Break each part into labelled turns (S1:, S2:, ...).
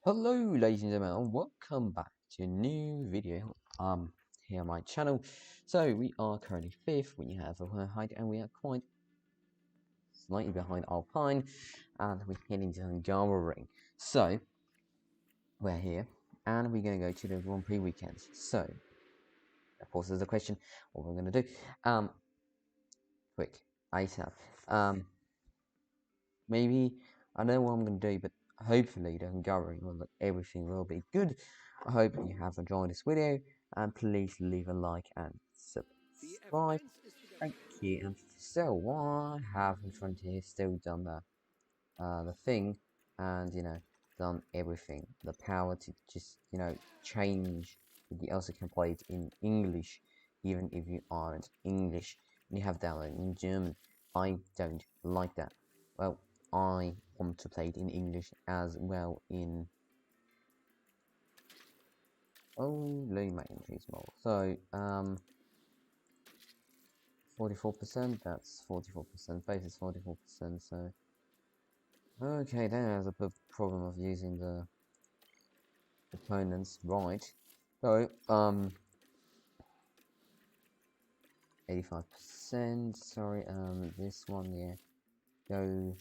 S1: Hello, ladies and gentlemen, and welcome back to a new video here on my channel. So we are currently fifth. We have a height, and we are quite slightly behind Alpine, and we're heading to Hungaroring. So we're here, and we're gonna go to the Grand Prix weekends. So of course, there's a question: what we're gonna do? Quick, ASAP. Maybe I don't know what I'm gonna do, but hopefully the Hungaroring will everything will be good. I hope you have enjoyed this video, and please leave a like and subscribe. Thank you. And so I have in front here still done the thing, and done everything. The power to just change. You also can play it in English, even if you aren't English. And you have downloaded in German. I don't like that. Well, I want to play it in English as well in only my entry small. So 44%, that's 44%, base is 44%, so okay, there's a problem of using the opponents, right? So 85%, sorry, this one, yeah, go,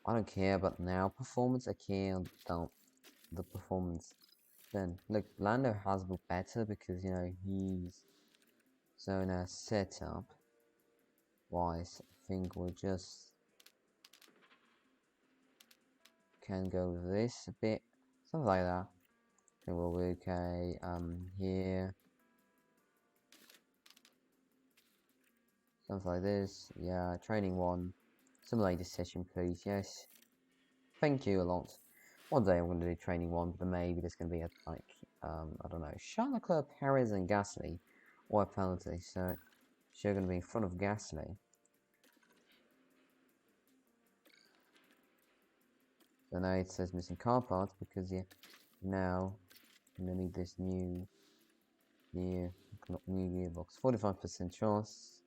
S1: I don't care about now performance, I care about the performance then. Look, Lando has been better because, he's so now setup wise, I think we just can go with this a bit, something like that. I think we'll be okay, here. Something like this, yeah, training one. Simulate this session, please, yes. Thank you a lot. One day I'm going to do training one, but maybe there's going to be a, I don't know, Charles Leclerc, Perez, and Gasly, or a penalty, so you're going to be in front of Gasly. So now it says missing car parts, because, yeah, now I'm going to need this new gearbox. 45% chance.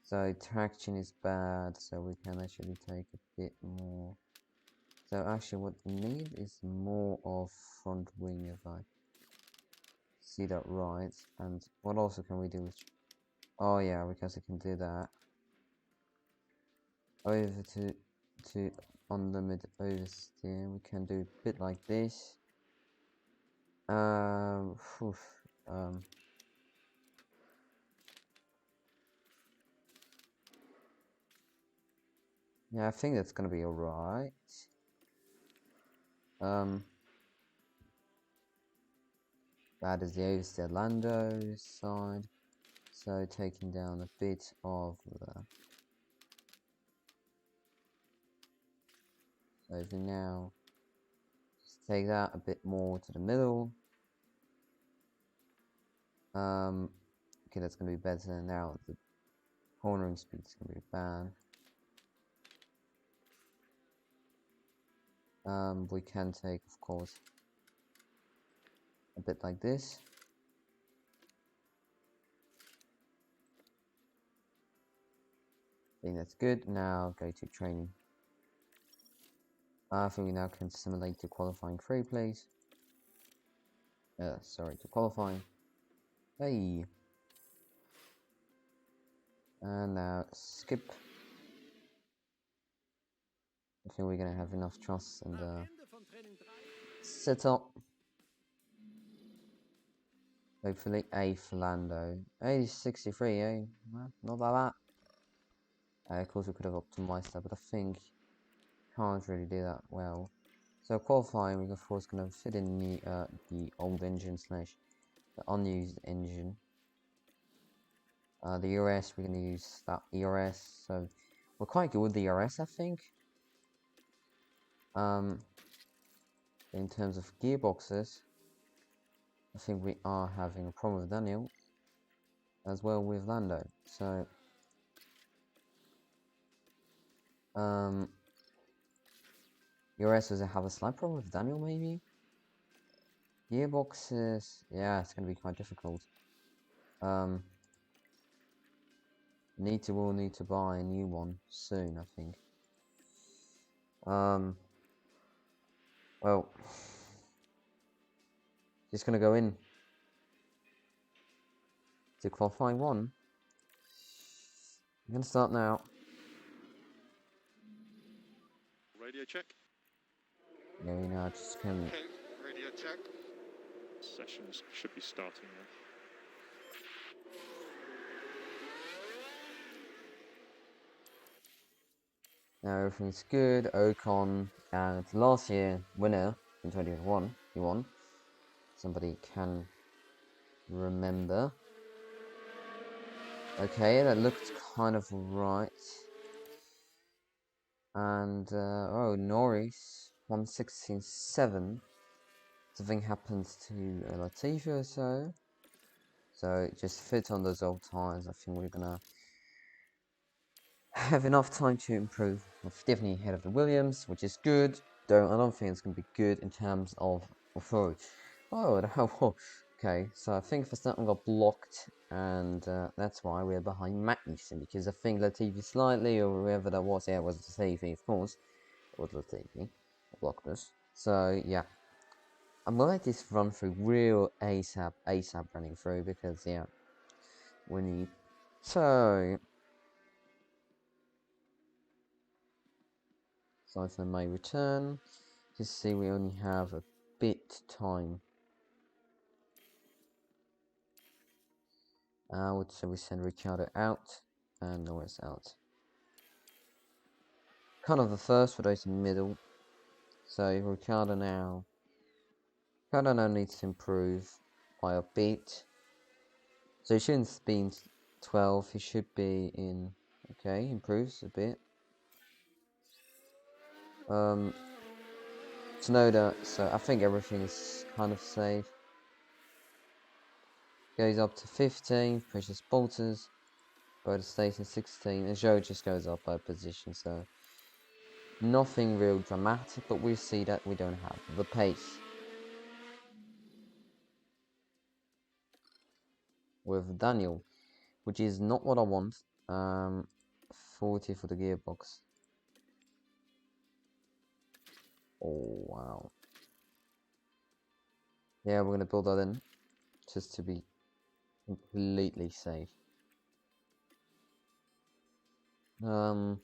S1: So traction is bad, so we can actually take a bit more. So actually what we need is more of front wing, if I see that right. And what also can we do with... Oh yeah, because I can do that. Over to unlimited oversteer. We can do a bit like this. Whew, yeah, I think that's gonna be alright. That is the oversteer Lando side. So taking down a bit of the... So if we now just take that a bit more to the middle. Okay, that's gonna be better now. The cornering speed is gonna be bad. We can take, of course, a bit like this. I think that's good. Now go to training. I think we now can simulate to qualifying 3, please. Sorry, to qualifying. Hey. And now skip. I think we're gonna have enough trust and set up. Hopefully A for Lando. A 63, eh? Not that bad. Of course we could have optimized that, but I think can't really do that well. So qualifying, we're of course gonna fit in the old engine slash the unused engine. The ERS, we're gonna use that ERS. So we're quite good with the ERS, I think. In terms of gearboxes, I think we are having a problem with Daniel, as well with Lando. So ERS does have a slight problem with Daniel, maybe. Gearboxes, yeah, it's gonna be quite difficult. We'll need to buy a new one soon, I think. Well, just gonna go in to qualifying 1. I'm gonna start now.
S2: Radio check.
S1: Yeah, you know, I just can.
S2: Okay, radio check. Sessions should be starting now.
S1: Now everything's good. Ocon, and last year winner in 2021, he won. Somebody can remember. Okay, that looked kind of right. And oh, Norris 1:16.7. Something happened to Latifi or so. So it just fit on those old tires. I think we're gonna have enough time to improve. We're definitely ahead of the Williams, which is good. Though I don't think it's gonna be good in terms of authority. Oh, okay. So I think Verstappen got blocked, and that's why we're behind Magnussen, because I think Latifi slightly, or whoever that was, yeah, it was Latifi, of course. It was Latifi blocked us. So yeah, I'm gonna let this run through real ASAP running through, because yeah, we need. So Cypher may return. Just see we only have a bit time. I would say we send Ricciardo out and Norris out. Kind of the first for those in the middle. So Ricciardo now needs to improve by a bit. So he shouldn't be in 12, he should be in, okay, improves a bit. Tsunoda, so I think everything is kind of safe. Goes up to 15, pushes Bottas. Bottas stays in 16, and Zhou just goes up by a position, so nothing real dramatic, but we see that we don't have the pace. With Daniel, which is not what I want. 40 for the gearbox. Oh, wow. Yeah, we're going to build that in, just to be completely safe. I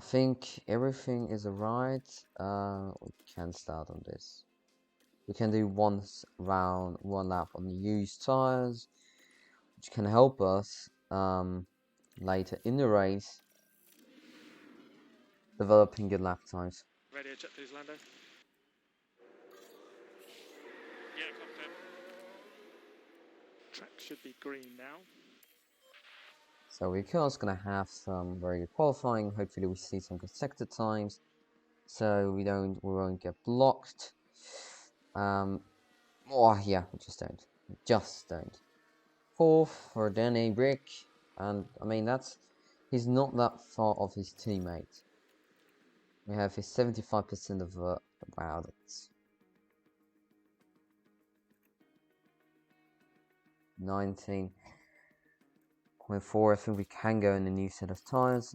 S1: think everything is alright. We can start on this. We can do one lap on the used tires, which can help us later in the race, developing good lap times.
S2: Radio check, please, Lando. Yeah, confirm. Track should be green now.
S1: So we're just gonna have some very good qualifying. Hopefully we see some consecutive times, so we won't get blocked. Oh yeah, we just don't. 4th for Danny Brick, and I mean he's not that far off his teammate. We have his 75% of wow, that's 19.4. I think we can go in a new set of tires.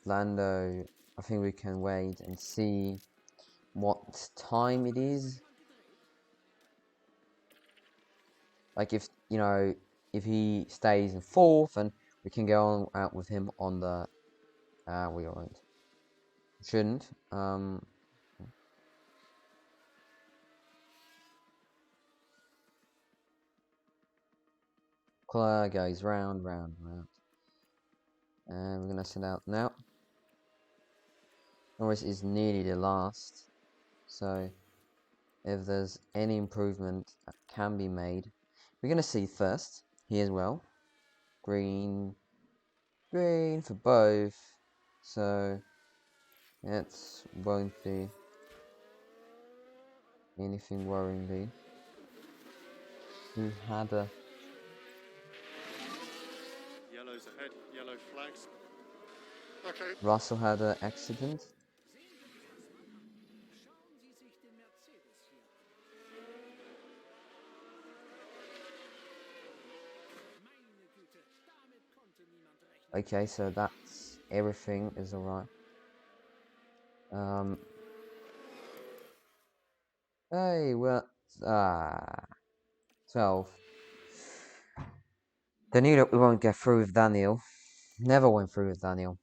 S1: Lando, I think we can wait and see what time it is. Like if he stays in 4th, and we can go on out with him on the we won't. Shouldn't. Claire goes round. And we're gonna send out now. Norris is nearly the last. So if there's any improvement that can be made, we're gonna see first here as well. Green for both. So it won't be anything worryingly. Who had a
S2: Yellow's ahead, yellow flags. Okay.
S1: Russell had an accident. Okay, so that's everything is alright. Hey, well, 12. They knew that we won't get through with Daniel. Never went through with Daniel.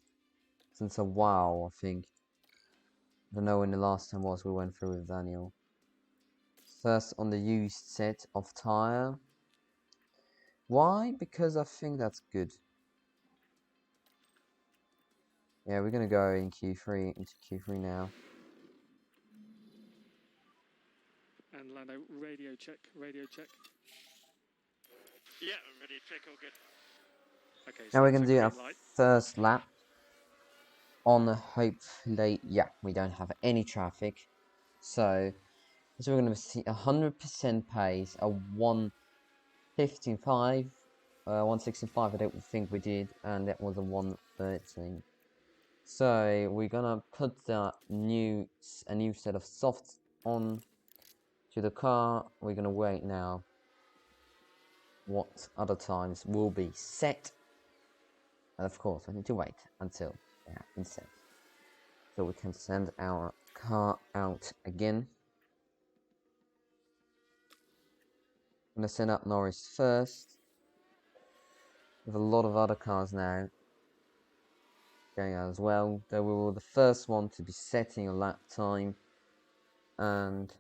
S1: Since a while, I think. I don't know when the last time was we went through with Daniel. First on the used set of tire. Why? Because I think that's good. Yeah, we're gonna go in Q3 into Q3 now.
S2: And Lando, radio check, radio check. Yeah, radio check, all good. Okay, so
S1: Now we're
S2: that's
S1: gonna
S2: a
S1: do
S2: green
S1: our
S2: light.
S1: first lap. On hopefully, yeah, we don't have any traffic. So we're gonna see 100% pace, a 1:55, 1:65. I don't think we did, and that was a 1:13. So we're gonna put a new set of softs on to the car. We're gonna wait now what other times will be set, and of course we need to wait until they have been set, so we can send our car out again. I'm gonna send up Norris first, with a lot of other cars now going out as well. They were the first one to be setting a lap time, and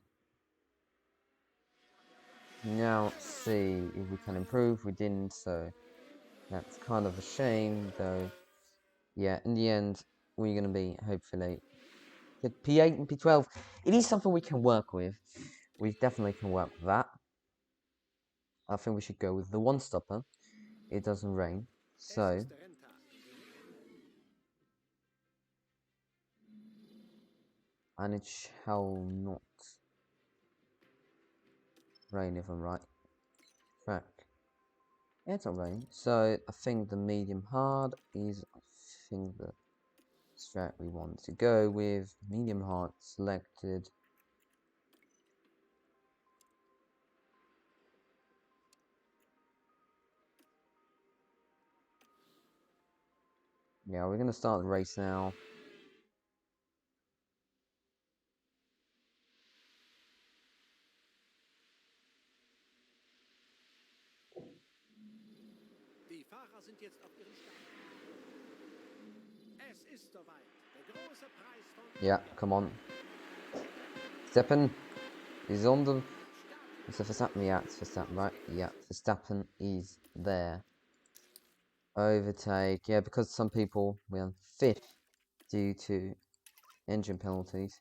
S1: now see if we can improve. We didn't, so that's kind of a shame, though. Yeah, in the end, we're gonna be hopefully get P8 and P12. It is something we can work with. We definitely can work with that. I think we should go with the one stopper. It doesn't rain, so and it shall not rain if I'm right. Track. Yeah, it's not raining. So I think the medium hard is the strat we want to go with. Medium hard selected. Yeah, we're gonna start the race now.
S3: Die Fahrer sind jetzt auf ihrem Start. Es ist soweit. Der große Preis von
S1: Yeah, come on. Verstappen is on the. Is it Verstappen? Yeah, it's Verstappen, right? Yeah, Verstappen is there. Overtake. Yeah, because some people were fifth due to engine penalties.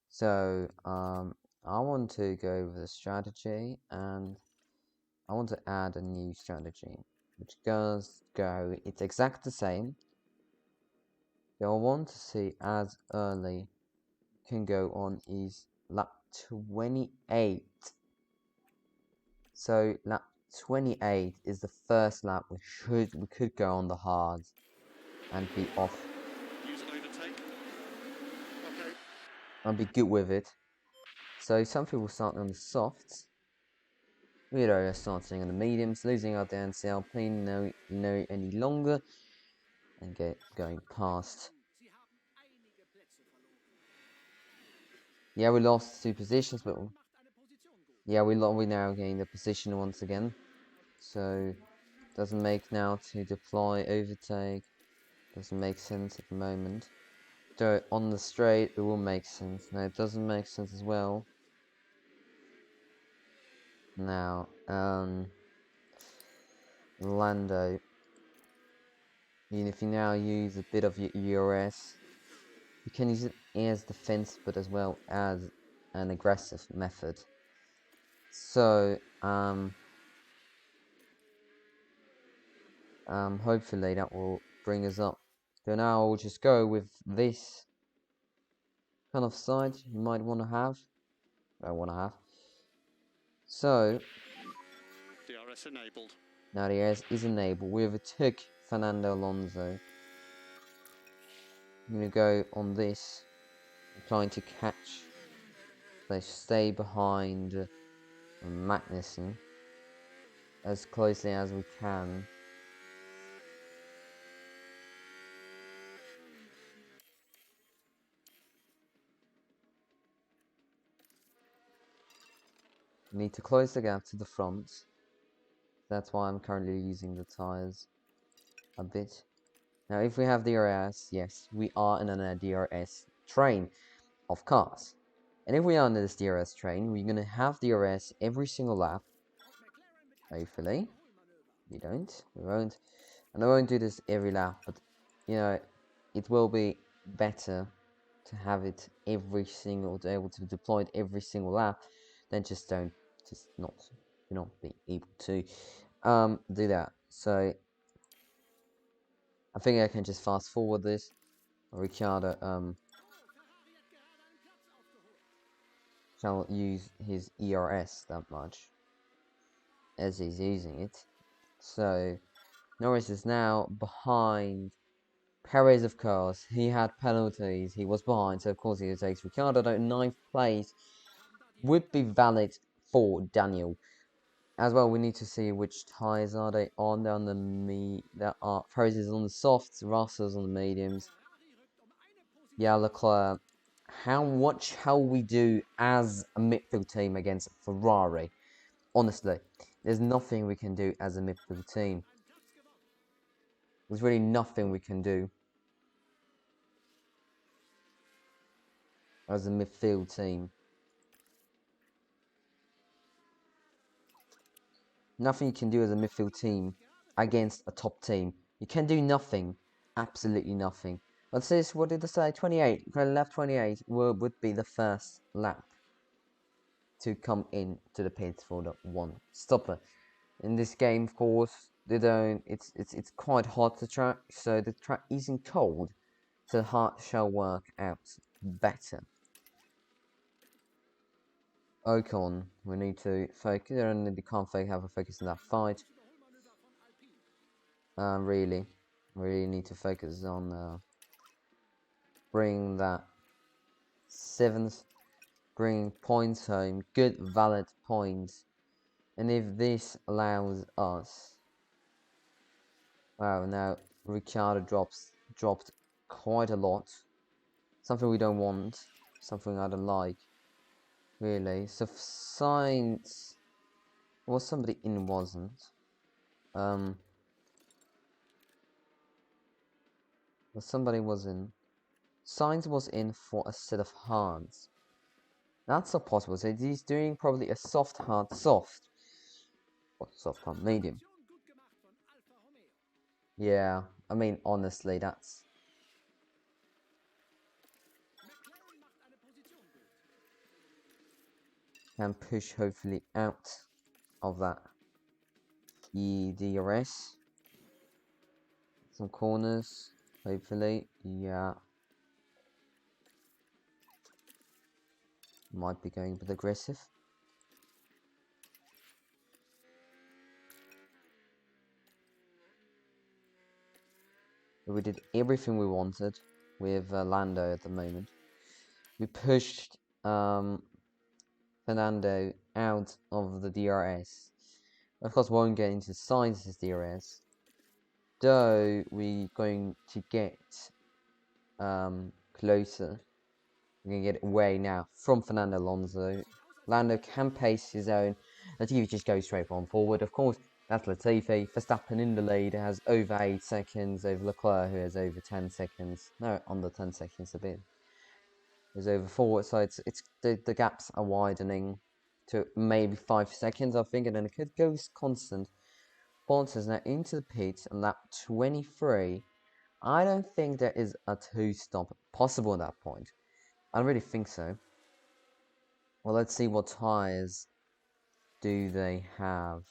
S1: So, I want to go with a strategy, and I want to add a new strategy, which does go, it's exactly the same. So I want to see as early can go on is lap 28. So lap 28 is the first lap we could go on the hards and be off.
S2: Use an overtake. Okay.
S1: And be good with it. So some people start on the softs. We are starting on the mediums, losing our DNCL, playing no any longer, and going past.
S3: Sie haben einige Plätze verloren.
S1: Yeah, we lost 2 positions, but
S3: Macht eine Position gut.
S1: yeah, we now gained a position once again. So doesn't make now to deploy overtake. Doesn't make sense at the moment. Though on the straight it will make sense. No, it doesn't make sense as well. Now, Lando. Even if you now use a bit of your ERS, you can use it as defense, but as well as an aggressive method. So, hopefully that will bring us up. So now I'll just go with this kind of side you might want to have. So,
S2: DRS enabled.
S1: now the DRS is enabled. We overtook Fernando Alonso. I'm going to go on this. I'm trying to catch. They stay behind Magnussen as closely as we can. We need to close the gap to the front. That's why I'm currently using the tires a bit. Now, if we have DRS, yes, we are in a DRS train of cars. And if we are in this DRS train, we're going to have DRS every single lap. Hopefully. We don't. We won't. And I won't do this every lap, but, you know, it will be better to have it every single, to able to deploy it every single lap, than just not be able to do that. So I think I can just fast forward this. Ricciardo shall use his ERS that much as he's using it. So Norris is now behind Perez, of course. He had penalties. He was behind, so of course he takes Ricciardo. In 9th place would be valid for Daniel. As well, we need to see which tyres are they on. They're on the Perez is on the softs, Russell's on the mediums. Yeah, Leclerc. How much shall we do as a midfield team against Ferrari? Honestly, there's nothing we can do as a midfield team. There's really nothing we can do as a midfield team. Nothing you can do as a midfield team against a top team. You can do nothing. Absolutely nothing. What's this? What did I say? 28. Lap 28 would be the first lap to come in to the pits for the one stopper. In this game, of course, they don't. It's quite hot, the track, so the track isn't cold, so the heart shall work out better. Ocon, we need to focus, and they can't have a focus in that fight. Really need to focus on bring that 7th, bring points home, good valid points, and if this allows us, wow, now Ricciardo dropped quite a lot, something we don't want, something I don't like, really. So Sainz, well, somebody in wasn't, well, somebody was in. Sainz was in for a set of hards. That's not possible. So he's doing probably a soft hard soft. Or soft hard medium. Yeah, I mean honestly that's can push hopefully out of that DRS. Some corners, hopefully. Yeah. Might be going a bit aggressive. But we did everything we wanted with Lando at the moment. We pushed Fernando out of the DRS. Of course, won't get into Sainz's DRS. Though we're going to get closer. We're going to get away now from Fernando Alonso. Lando can pace his own. Latifi just goes straight on forward. Of course, that's Latifi. Verstappen in the lead has over 8 seconds over Leclerc, who has over 10 seconds. No, under 10 seconds a bit. Is over 4, so it's the gaps are widening to maybe 5 seconds, I think, and then it could go constant. Bottas now into the pits on lap 23. I don't think there is a 2-stop possible at that point. I don't really think so. Well, let's see what tyres do they have.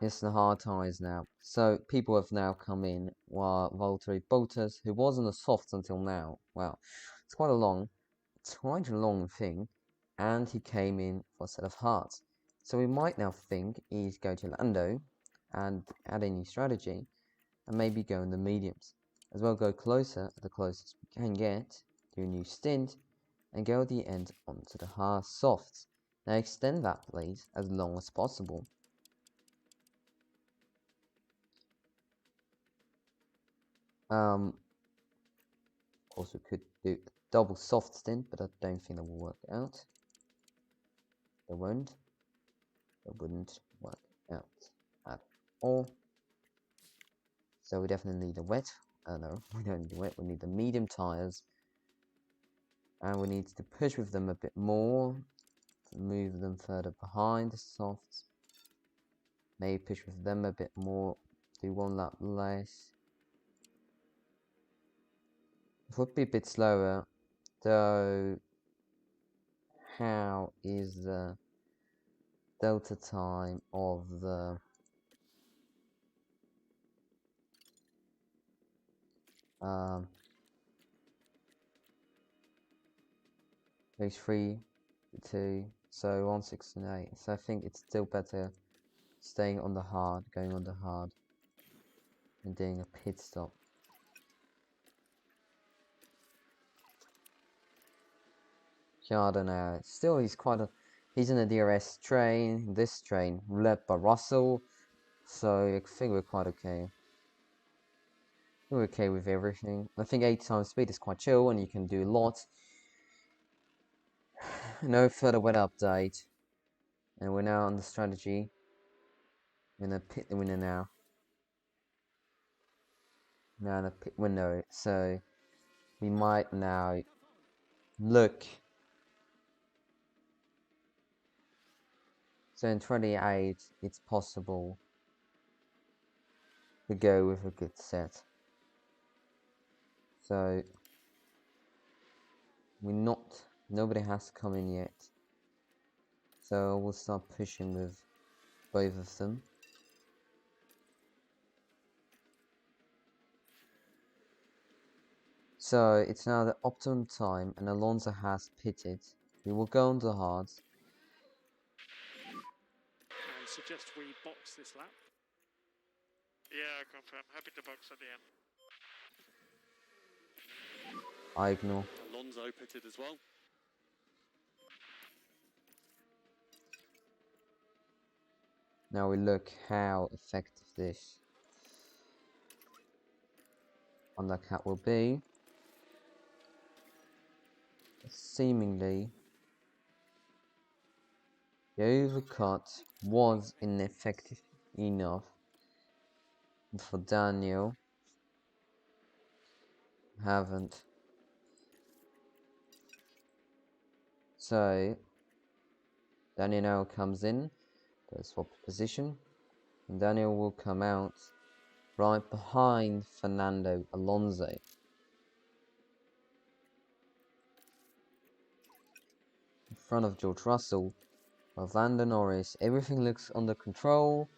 S1: It's the hard tyres now. So people have now come in while Valtteri Bottas, who was on the softs until now. Wow, it's quite a long thing, and he came in for a set of hards. So we might now think he's going to Lando and add a new strategy, and maybe go in the mediums. As well, go closer, the closest we can get, do a new stint, and go at the end onto the hard softs. Now extend that please as long as possible. Also could do double soft stint, but I don't think that will work out. It won't. It wouldn't work out at all. So we definitely need a wet. No, we don't need wet. We need the medium tires, and we need to push with them a bit more, to move them further behind the softs. Maybe push with them a bit more. Do one lap less. It would be a bit slower, though. How is the delta time of the race 3 to 2, so 1, 6 and 8. So I think it's still better staying on the hard, going on the hard, and doing a pit stop. Yeah, I don't know. Still, he's in a DRS train. This train led by Russell, so I think we're quite okay. We're okay with everything. I think 8 times speed is quite chill, and you can do a lot. No further wet update, and we're now on the strategy. We're gonna pit the winner now. Now in the pit window, so we might now look. So in 28, it's possible to go with a good set. So nobody has come in yet. So we'll start pushing with both of them. So it's now the optimum time, and Alonso has pitted. We will go on the hards.
S2: And suggest we box this lap. Yeah, I confirm. Happy to box at the end.
S1: I ignore.
S2: Alonso pitted as well.
S1: Now we look how effective this undercut will be. Seemingly, the overcut was ineffective enough for Daniel. Haven't. So Daniel now comes in, to swap position, and Daniel will come out right behind Fernando Alonso. In front of George Russell, of Lando Norris. Everything looks under control.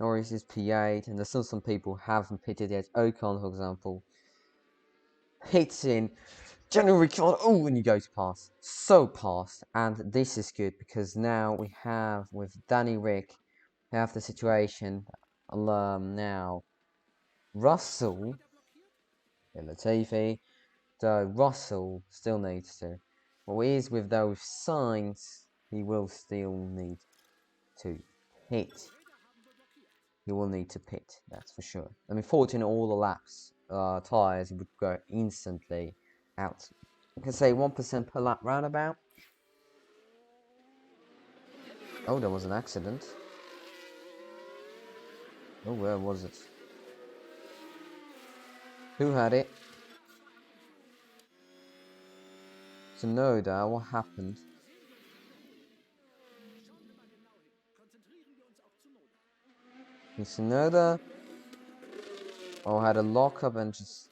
S1: Norris is P8, and there's still some people who haven't pitted yet. Ocon, for example, hits in. General Ricciardo, oh, and he goes past. So past. And this is good because now we have, with Danny Rick, we have the situation now. Russell, Latifi, though Russell still needs to. Well, he is with those signs, he will still need to pit. He will need to pit, that's for sure. I mean, 14 all the laps, tyres would go instantly out. I can say 1% per lap roundabout. Oh, there was an accident. Oh, where was it? Who had it? Tsunoda, what happened? Tsunoda had a lockup and just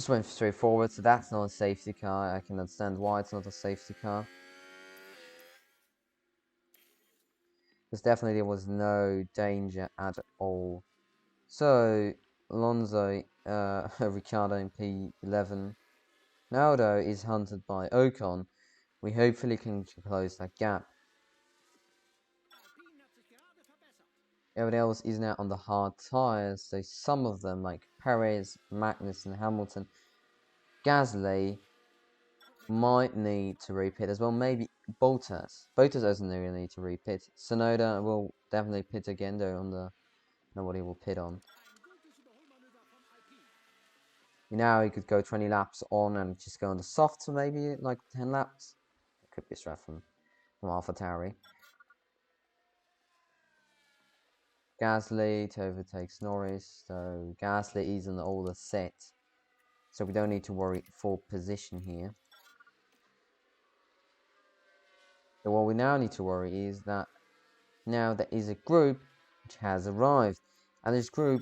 S1: went straight forward, so that's not a safety car. I can understand why it's not a safety car. Because definitely there was no danger at all. So, Alonso, Ricciardo in P11. Now, though, is hunted by Ocon. We hopefully can close that gap. Everyone else is now on the hard tyres, so some of them, like Perez, Magnussen, Hamilton, Gasly, might need to repit as well. Maybe Bottas. Bottas doesn't really need to repit. Tsunoda will definitely pit again, though, on the... I don't know what he will pit on. Now he could go 20 laps on and just go on the soft, so maybe like 10 laps. It could be a strat from AlphaTauri. Gasly overtakes Norris, so Gasly is in all the set. So we don't need to worry for position here. So what we now need to worry is that now there is a group which has arrived. And this group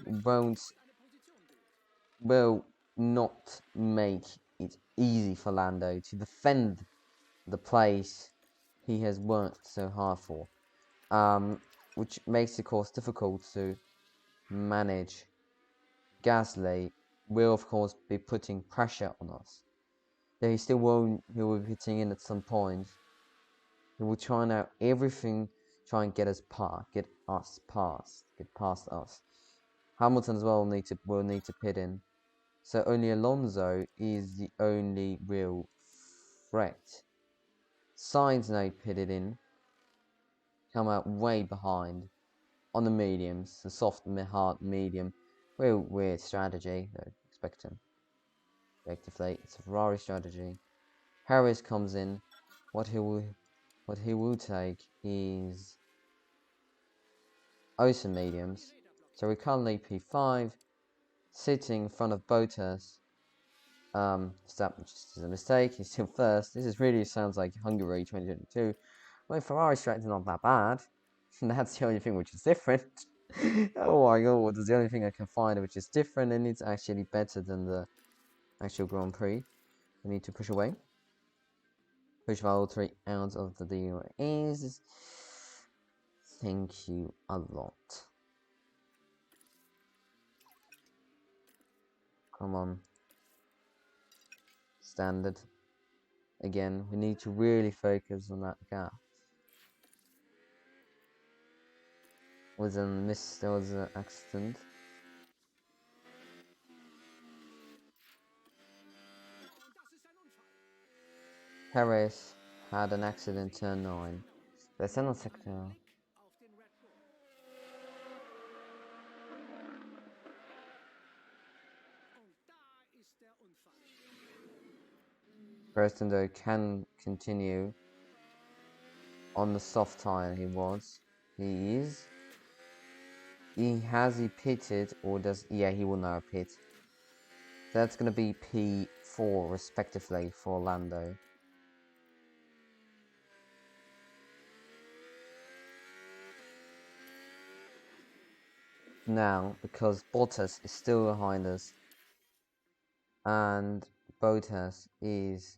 S1: will not make it easy for Lando to defend the place he has worked so hard for. Which makes it, of course, difficult to manage. Gasly will, of course, be putting pressure on us. Though he still won't, he will be hitting in at some point. He will try now everything, try and get us past us. Hamilton as well will need to pit in. So only Alonso is the only real threat. Sainz now pitted in, come out way behind on the mediums, the soft hard medium. Real weird strategy, though. Expect him. Effectively, it's a Ferrari strategy. Harris comes in. What he will take is Ocean mediums. So we're currently P5, sitting in front of Bottas. That just is a mistake. He's still first. This really sounds like Hungary 2022. Well, Ferrari strategy is not that bad. That's the only thing which is different. Oh my god, that's the only thing I can find which is different, and it's actually better than the actual Grand Prix. We need to push away. Push Valtteri out of the DRS. Thank you a lot. Come on. Standard. Again, we need to really focus on that gap. There was an accident. Perez had an accident turn 9. Wer ist denn noch Sektor? Preston though can continue on the soft tire has he pitted or does he will now pit. So that's gonna be P4 respectively for Lando. Now, because Bottas is still behind us and Bottas is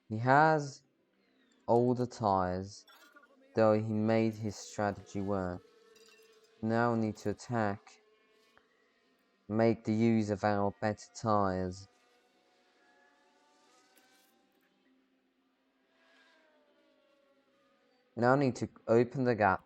S1: he has older tires, though he made his strategy work. Now we need to attack, make the use of our better tires. We now need to open the gap.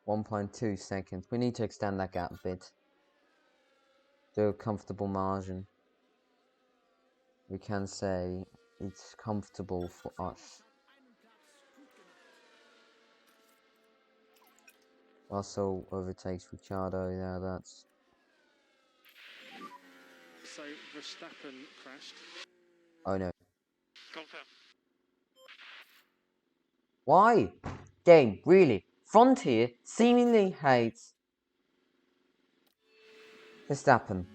S1: McLaren mit einem 1.2 seconds. We need to extend that gap a bit. Do a comfortable margin. We can say it's comfortable for us. Also overtakes Ricciardo. Yeah, that's.
S2: So Verstappen crashed.
S1: Oh no.
S2: Confirm.
S1: Why? Game, really? Frontier seemingly hates Verstappen.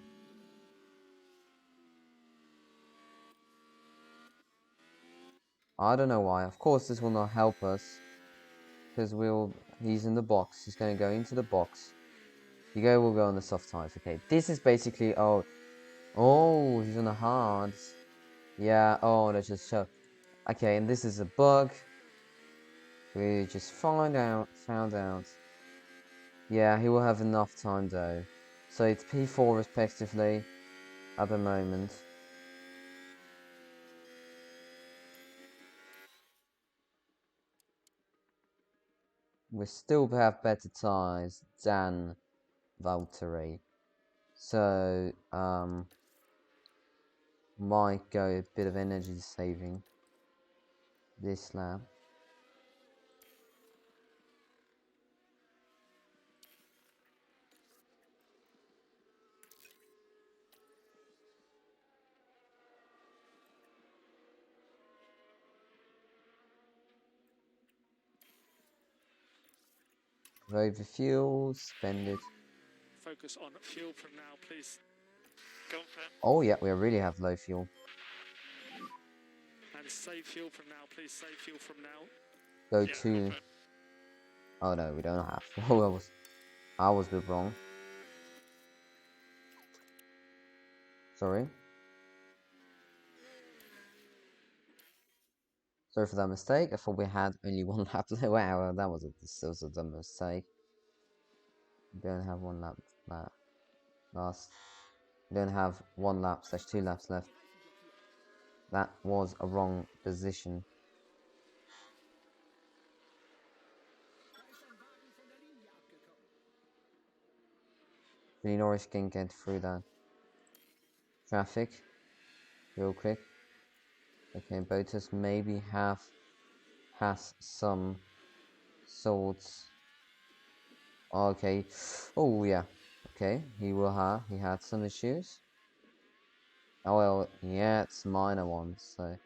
S1: I don't know why. Of course, this will not help us. Because he's in the box. He's going to go into the box. Will go on the soft tires. Okay, this is basically, oh, he's on the hards. Yeah, let's just show. Okay, and this is a bug. We just found out. Yeah, he will have enough time though. So it's P4 respectively at the moment. We still have better tires than Valtteri. So, Might go a bit of energy saving this lap. Over fuel, spend it.
S2: Focus on fuel from now, please. Go on, Fran.
S1: Oh yeah, we really have low fuel.
S2: And save fuel from now, please. Save fuel from now.
S1: Go
S2: Yeah,
S1: to.
S2: confirm.
S1: Oh no, we don't have. Oh, I was a bit wrong. Sorry. Sorry for that mistake. I thought we had only one lap. Wow, that was a dumb mistake. We don't have one lap last. We don't have one lap / 2 laps left. That was a wrong position.
S3: Da ist ein Wagen von der Linie abgekommen.
S1: Really Norris can get through that traffic real quick. Okay, Botas maybe has some sorts. Okay. Oh yeah. Okay, he had some issues. Oh well, yeah, it's minor ones, so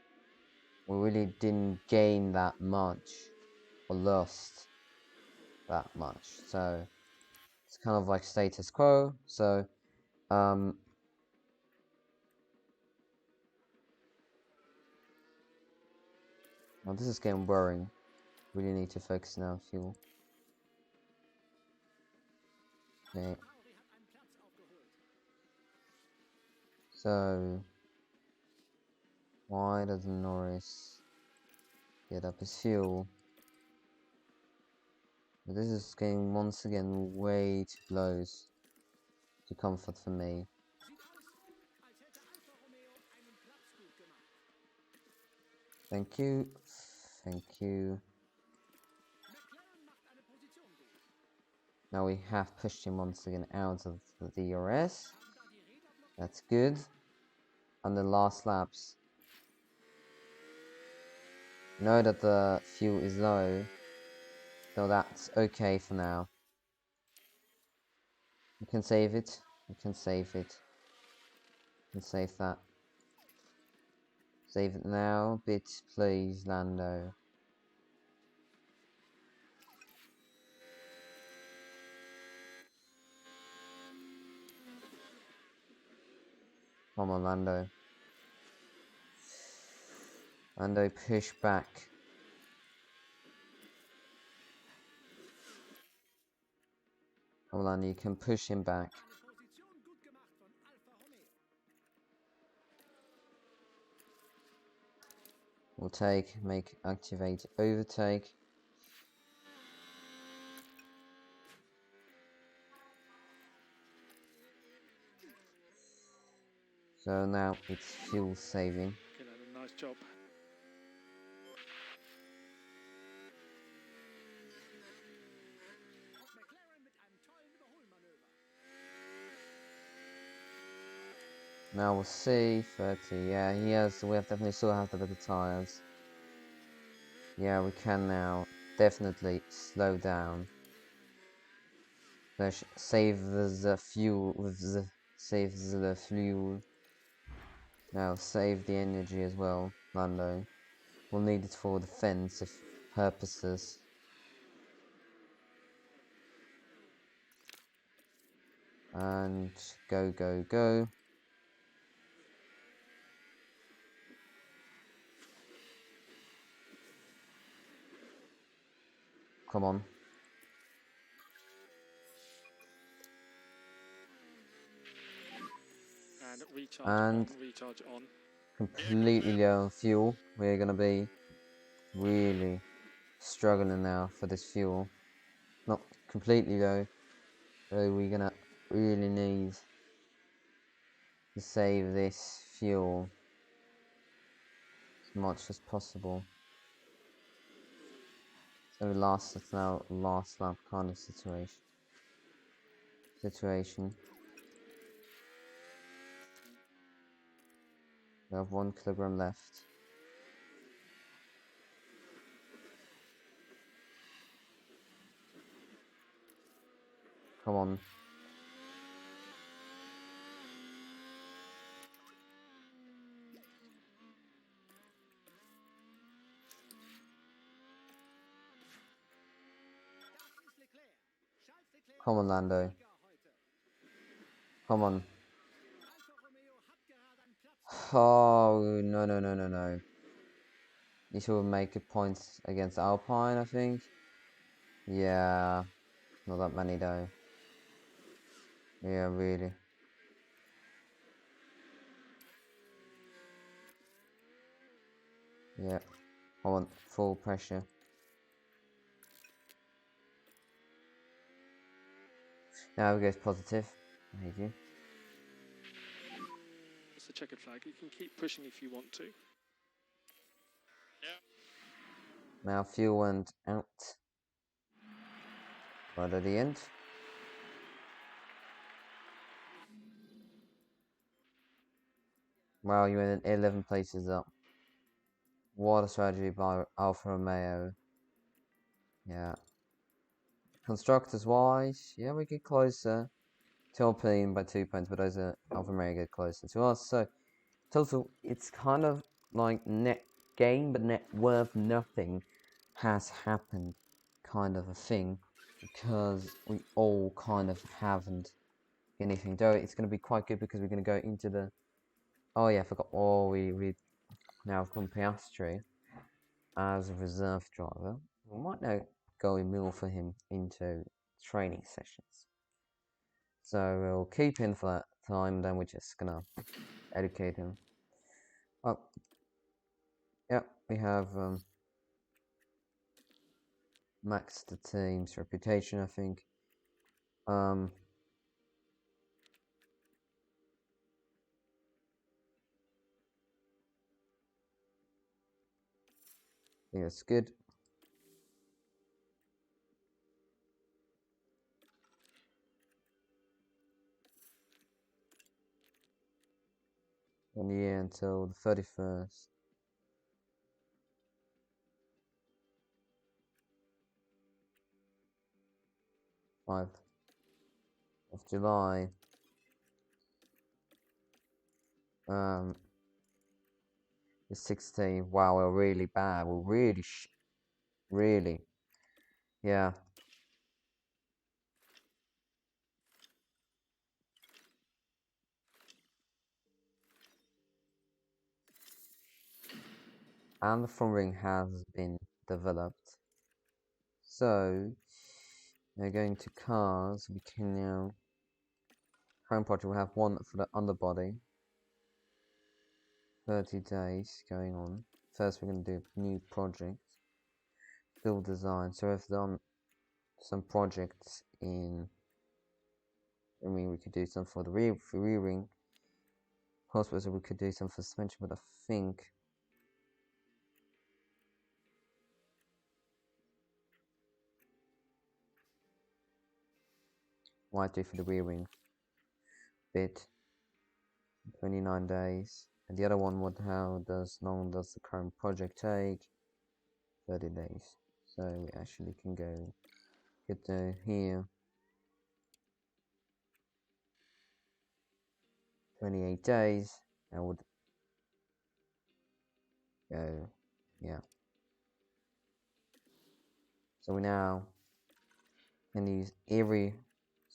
S1: we really didn't gain that much or lost that much. So it's kind of like status quo. So now this is getting worrying. Really need to focus now on fuel. Okay.
S3: Auri hat einen Platz aufgeholt.
S1: So why doesn't Norris get up his fuel? But this is getting once again way too close to comfort for me.
S3: Sieht aus, als hätte Alfa Romeo einen Platz gut gemacht.
S1: Thank you. Thank you.
S3: McLaren macht eine Position gut.
S1: Now we have pushed him once again out of the DRS.
S3: Haben da die Räder blockiert.
S1: That's good. And the last laps. Know that the fuel is low, so that's okay for now. We can save it. We can save it. We can save that. Save it now, bit please, Lando. Come on, Lando. Lando, push back. Come on, Lando, you can push him back.
S3: Eine Position gut gemacht von Alfa Romeo.
S1: We'll activate, overtake. So now it's fuel saving.
S2: You know, nice job.
S3: McLaren mit einem tollen Überholmanöver.
S1: Now we'll see, 30, yeah, we definitely still have the better tires. Yeah, we can now definitely slow down. Save the fuel, save the fuel. Now save the energy as well, Lando. We'll need it for defensive purposes. And go, go, go. Come on.
S2: And recharge
S1: And
S2: on, recharge on.
S1: completely low on fuel. We're gonna be really struggling now for this fuel. Not completely low, so we're gonna really need to save this fuel as much as possible. So it's now last lap kind of situation. We have 1 kilogram left. Come on.
S3: Das ist Leclerc. Charles Leclerc
S1: Come on,
S3: ist
S1: Lando.
S3: Sieger heute.
S1: Come on.
S3: Alfa Romeo hat gerade einen Platz.
S1: Oh, no, no, no, no, no. You should make a points against Alpine, I think. Yeah. Not that many, though. Yeah, really. Yeah. I want full pressure. Now it goes positive. Thank you.
S2: It's a checkered flag. You can keep pushing if you want to. Yeah.
S1: Now fuel went out. Right at the end. Wow, you went 11 places up. What a strategy by Alfa Romeo. Yeah. Constructors wise, yeah, we get closer to Alpine by 2 points, but those are Alfa Romeo get closer to us. So total, it's kind of like net gain, but net worth nothing has happened, kind of a thing, because we all kind of haven't anything. Though it's going to be quite good because we're going to go into the. Oh yeah, I forgot. Oh, we now have Piastri as a reserve driver. We might now go in more for him into training sessions. So we'll keep him for that time. Then we're just gonna educate him. Oh, yeah, we have maxed the team's reputation, I think. Yeah, it's good. One year until the 31st. 5th of July. The 16th. Wow, we're really bad. We're really, really. Yeah. And the front ring has been developed. So, we're going to cars. We can now. Home project, we'll have one for the underbody. 30 days going on. First, we're going to do a new project. Build design. So, we've done some projects in. I mean, we could do some for the rear ring. Possibly, we could do some for suspension, but I think. Might do for the rear wing bit. 29 days. And the other one, how long does the current project take? 30 days. So we actually can go get to here. 28 days. I would go, yeah. So we now can use every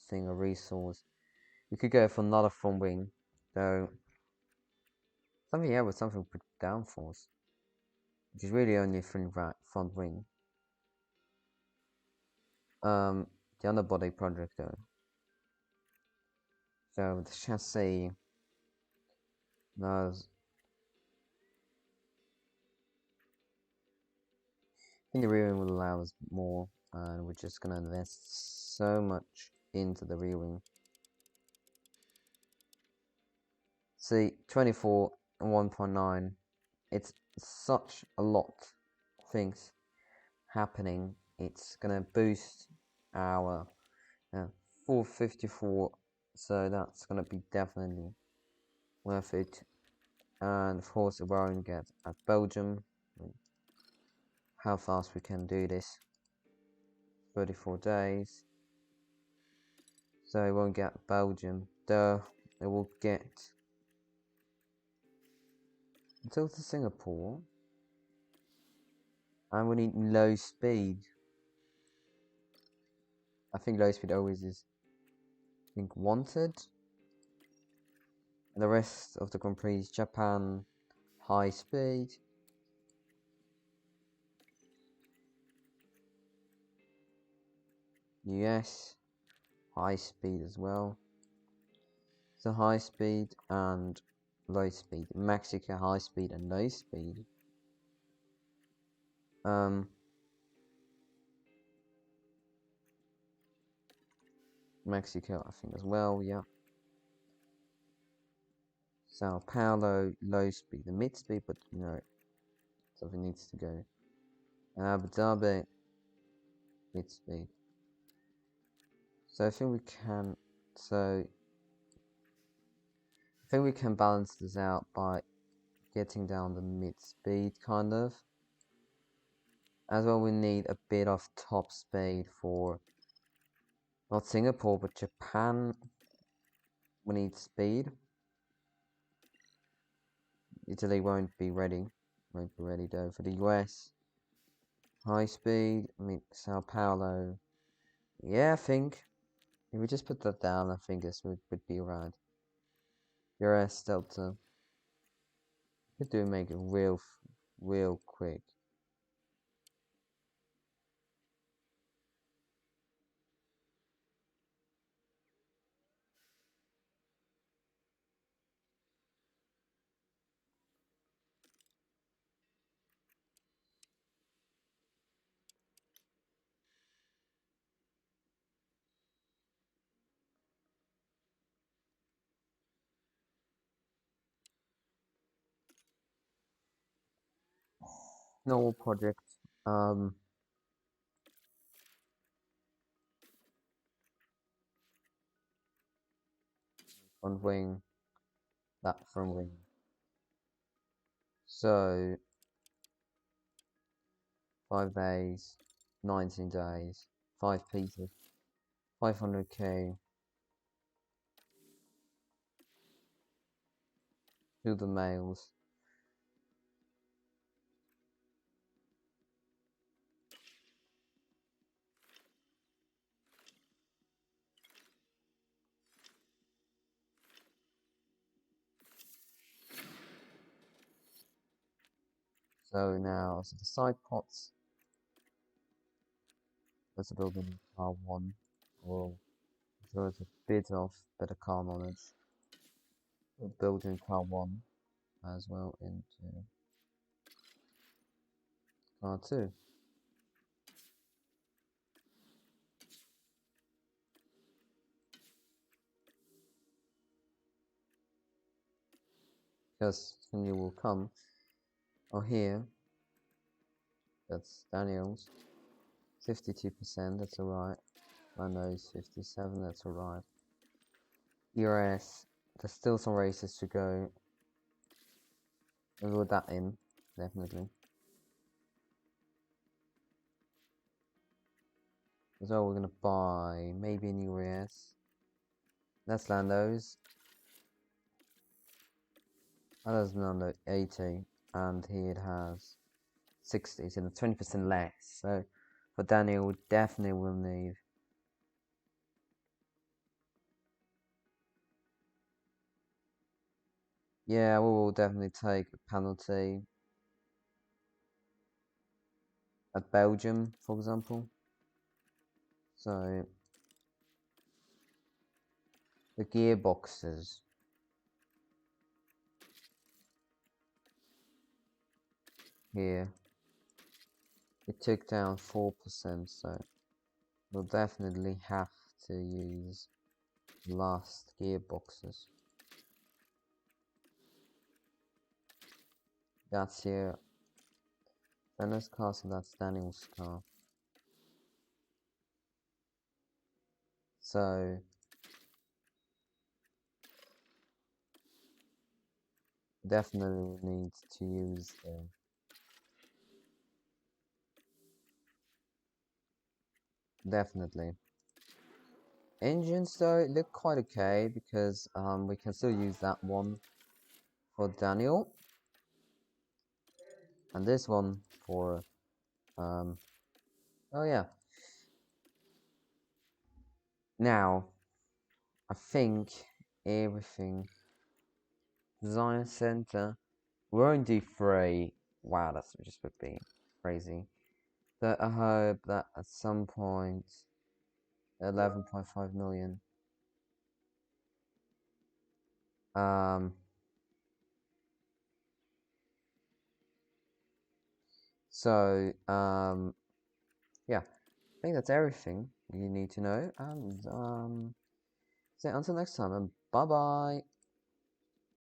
S1: single resource. We could go for another front wing, though. Something here with something with downforce, which is really only a front wing. The underbody project though. So the chassis does. I think the rear wing will allow us more, and we're just gonna invest so much into the rear wing. See, 24 and 1.9. It's such a lot of things happening. It's gonna boost our 454, so that's gonna be definitely worth it. And of course, we won't get at Belgium. How fast we can do this? 34 days. So it won't get Belgium. Though it will get until to Singapore. And we need low speed. I think low speed always is wanted. And the rest of the Grand Prix is Japan, high speed. US, high speed as well. So high speed and low speed. Mexico, high speed and low speed. Mexico, I think as well, yeah. Sao Paulo, low speed and mid speed, but you know, something needs to go. Abu Dhabi, mid speed. So I think we can. I think we can balance this out by getting down the mid speed, kind of. As well, we need a bit of top speed for not Singapore but Japan. We need speed. Italy won't be ready. Won't be ready though for the US. High speed. I mean Sao Paulo. Yeah, I think if we just put that down, I think this would be around. US Delta. Could do make it real quick. Normal project. On wing. That from wing. So 5 days, 19 days, 5 pieces, 500k to the males. So now, so the side pots, let's build in car 1, or throw a bit of better car knowledge. We'll build in car 1 as well into car 2. Because when you will come, oh here, that's Daniel's, 52%, that's alright. Lando's 57, that's alright. ERS, there's still some races to go. We'll put that in, definitely. As well, we're gonna buy maybe a new ERS. That's Lando's. That has Lando 80, and here it has 60, so 20% less. So for Daniel, we definitely will need. Yeah, we will definitely take a penalty at Belgium, for example. So the gearboxes. Here, it took down 4%, so we'll definitely have to use last gearboxes. That's here. Fenner's car, so that's Daniel's car. So definitely need to use definitely. Engines though look quite okay because we can still use that one for Daniel, and this one for oh yeah. Now I think everything design center. We're in D3. Wow, that's just would be crazy. But I hope that at some point 11.5 million. Um so yeah, I think that's everything you need to know, and so until next time, and bye bye.